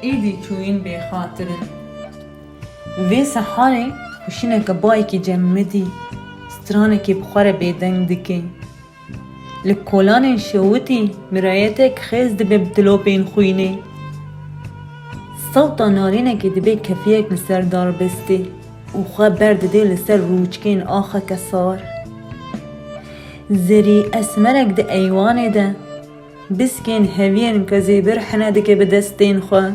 ایدی چوین بی خاطرن وی سحانه خوشینه که بایی که جمدی سترانه که بخوره بیدنگ دکن لکولان شووتی مرایته که خیز دبه بدلو بین خوینه صوتا نارینه که دبه کفیه که لسر دار بسته و خواه برد ده لسر روچکین آخه کسار زری اسمرک ده ایوانه ده بسکین هوین که زیبر حنه ده که بدستین خواه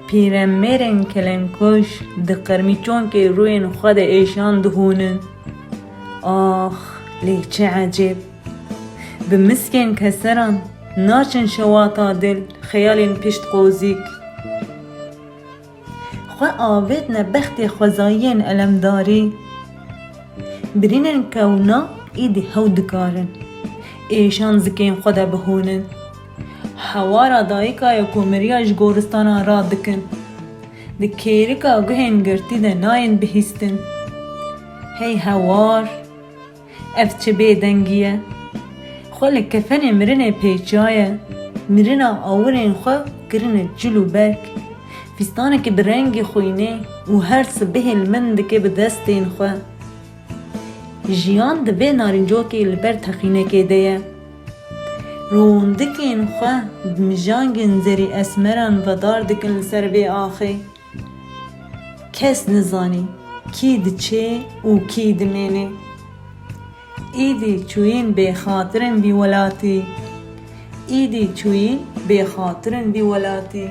پیرم میرن کلنکوش ده قرمی چون که روین خود ایشان دهونن آخ لی چه عجب بمسکن کسران ناچن شواتا دل خیالین پشت قوزیک خواه آوید نبخت خوزاین علم داری برینن کونا ایدی هو دکارن ایشان زکین خدا بهونن حوارا دایکا یکو مریاج گورستانا را دکن ده کیرکا گهن گرتی ده ناین بهیستن هی هوار اف چه بیدنگیه خواه کفن مرنه پیچایه مرنه آورین خواه کرنه جلو برک فستانه که برنگ خوینه و هر سبه المند که بدستین خواه جیان ده به نارنجو که لبر تخینه که دیه روندکین خواه بمجانگن زری اسمران و دار دکن لسر بی آخی کس نزانی کی ده چه و کی ده مینه ایدی چوین بی خاطرن بی ولاتی ایدی چوین بی خاطرن بی ولاتی